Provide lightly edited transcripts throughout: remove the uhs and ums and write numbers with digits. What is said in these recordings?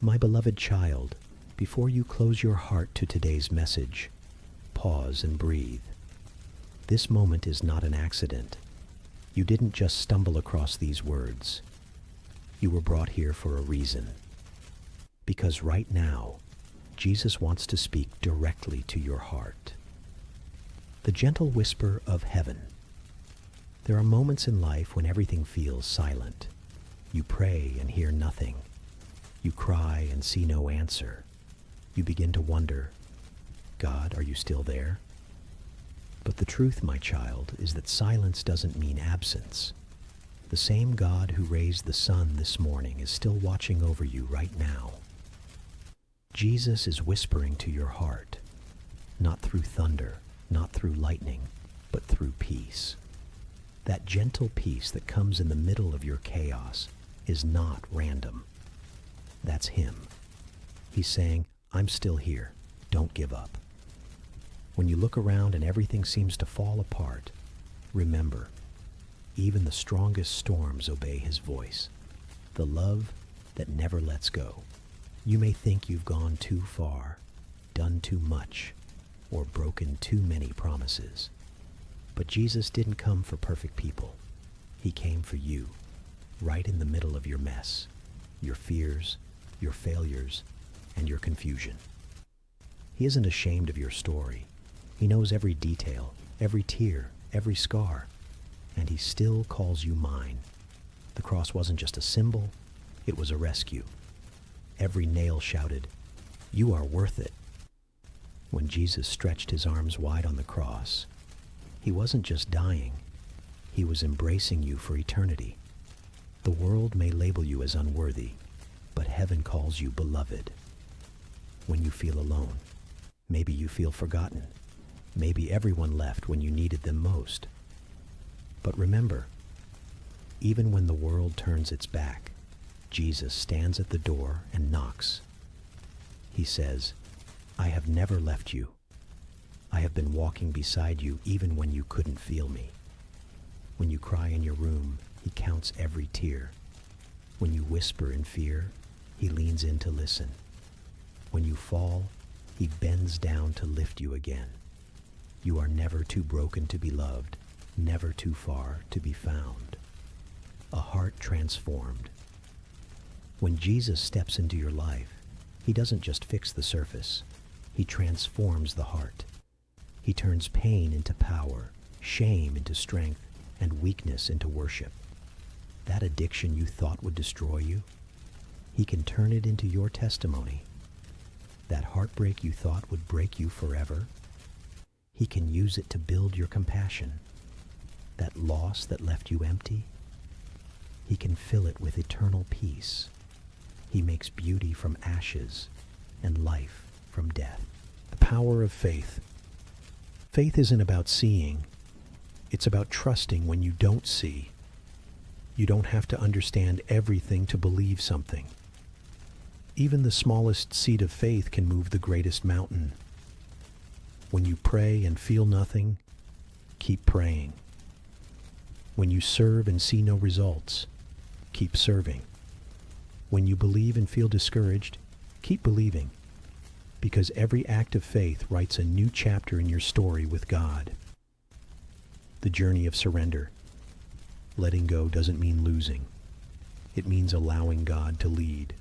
My beloved child, before you close your heart to today's message, pause and breathe. This moment is not an accident. You didn't just stumble across these words. You were brought here for a reason. Because right now, Jesus wants to speak directly to your heart. The gentle whisper of heaven. There are moments in life when everything feels silent. You pray and hear nothing. You cry and see no answer. You begin to wonder, God, are you still there? But the truth, my child, is that silence doesn't mean absence. The same God who raised the sun this morning is still watching over you right now. Jesus is whispering to your heart, not through thunder, not through lightning, but through peace. That gentle peace that comes in the middle of your chaos is not random. That's Him. He's saying, I'm still here. Don't give up. When you look around and everything seems to fall apart, remember, even the strongest storms obey His voice. The love that never lets go. You may think you've gone too far, done too much, or broken too many promises. But Jesus didn't come for perfect people. He came for you, right in the middle of your mess, your fears, your failures, and your confusion. He isn't ashamed of your story. He knows every detail, every tear, every scar, and He still calls you mine. The cross wasn't just a symbol, it was a rescue. Every nail shouted, you are worth it. When Jesus stretched His arms wide on the cross, He wasn't just dying, He was embracing you for eternity. The world may label you as unworthy, but heaven calls you beloved. When you feel alone, maybe you feel forgotten, maybe everyone left when you needed them most. But remember, even when the world turns its back, Jesus stands at the door and knocks. He says, I have never left you. I have been walking beside you even when you couldn't feel me. When you cry in your room, He counts every tear. When you whisper in fear, He leans in to listen. When you fall, He bends down to lift you again. You are never too broken to be loved, never too far to be found. A heart transformed. When Jesus steps into your life, He doesn't just fix the surface. He transforms the heart. He turns pain into power, shame into strength, and weakness into worship. That addiction you thought would destroy you, He can turn it into your testimony. That heartbreak you thought would break you forever, He can use it to build your compassion. That loss that left you empty, He can fill it with eternal peace. He makes beauty from ashes and life from death. The power of faith. Faith isn't about seeing. It's about trusting when you don't see. You don't have to understand everything to believe something. Even the smallest seed of faith can move the greatest mountain. When you pray and feel nothing, keep praying. When you serve and see no results, keep serving. When you believe and feel discouraged, keep believing. Because every act of faith writes a new chapter in your story with God. The journey of surrender. Letting go doesn't mean losing. It means allowing God to lead.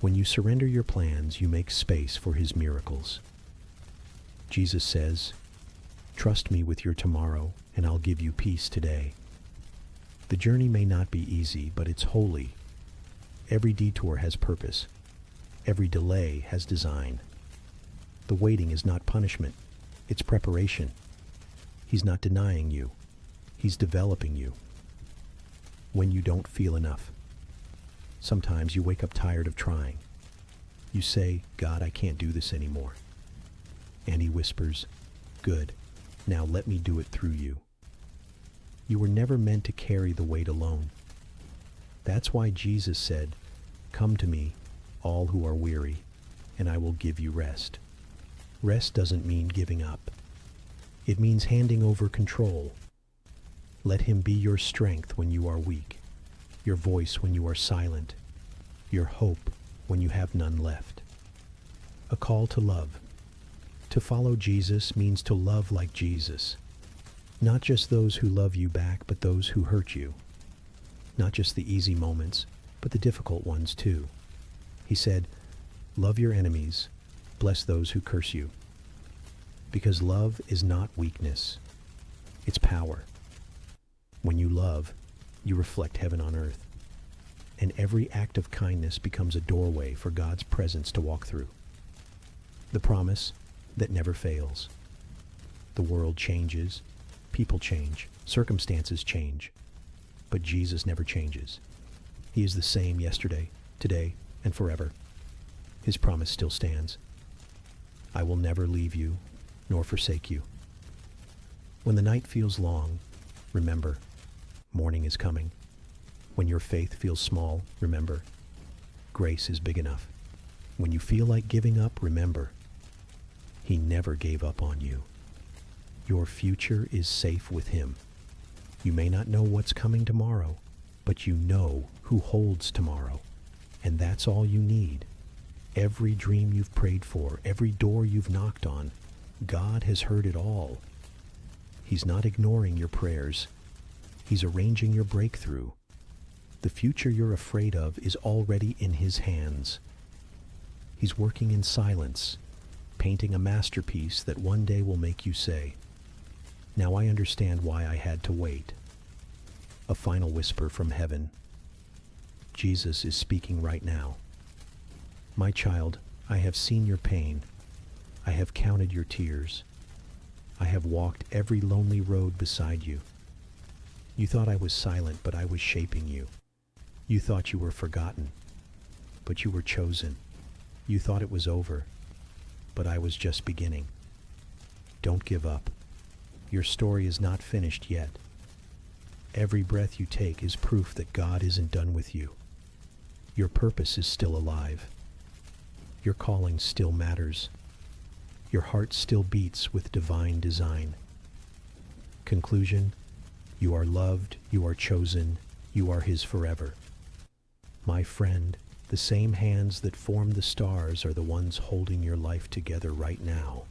When you surrender your plans, you make space for His miracles. Jesus says, trust me with your tomorrow, and I'll give you peace today. The journey may not be easy, but it's holy. Every detour has purpose. Every delay has design. The waiting is not punishment, it's preparation. He's not denying you. He's developing you. When you don't feel enough. Sometimes you wake up tired of trying. You say, God, I can't do this anymore. And He whispers, good, now let me do it through you. You were never meant to carry the weight alone. That's why Jesus said, come to me, all who are weary, and I will give you rest. Rest doesn't mean giving up. It means handing over control. Let Him be your strength when you are weak, your voice when you are silent, your hope when you have none left. A call to love. To follow Jesus means to love like Jesus. Not just those who love you back, but those who hurt you. Not just the easy moments, but the difficult ones too. He said, "Love your enemies, bless those who curse you." Because love is not weakness, it's power. When you love, you reflect heaven on earth. And every act of kindness becomes a doorway for God's presence to walk through. The promise that never fails. The world changes, people change, circumstances change, but Jesus never changes. He is the same yesterday, today, and forever. His promise still stands. I will never leave you, nor forsake you. When the night feels long, remember, morning is coming. When your faith feels small, remember, grace is big enough. When you feel like giving up, remember, He never gave up on you. Your future is safe with Him. You may not know what's coming tomorrow, but you know who holds tomorrow. And that's all you need. Every dream you've prayed for, every door you've knocked on, God has heard it all. He's not ignoring your prayers. He's arranging your breakthrough. The future you're afraid of is already in His hands. He's working in silence, painting a masterpiece that one day will make you say, "Now I understand why I had to wait." A final whisper from heaven. Jesus is speaking right now. My child, I have seen your pain. I have counted your tears. I have walked every lonely road beside you. You thought I was silent, but I was shaping you. You thought you were forgotten, but you were chosen. You thought it was over, but I was just beginning. Don't give up. Your story is not finished yet. Every breath you take is proof that God isn't done with you. Your purpose is still alive. Your calling still matters. Your heart still beats with divine design. Conclusion, you are loved, you are chosen, you are His forever. My friend, the same hands that form the stars are the ones holding your life together right now.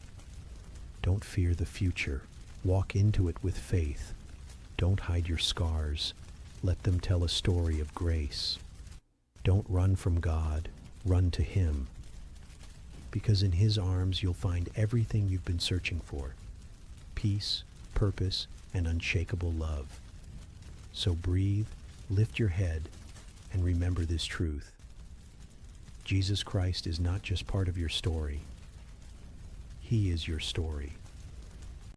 Don't fear the future. Walk into it with faith. Don't hide your scars. Let them tell a story of grace. Don't run from God. Run to Him. Because in His arms you'll find everything you've been searching for. Peace, purpose, and unshakable love. So breathe, lift your head, and remember this truth. Jesus Christ is not just part of your story. He is your story.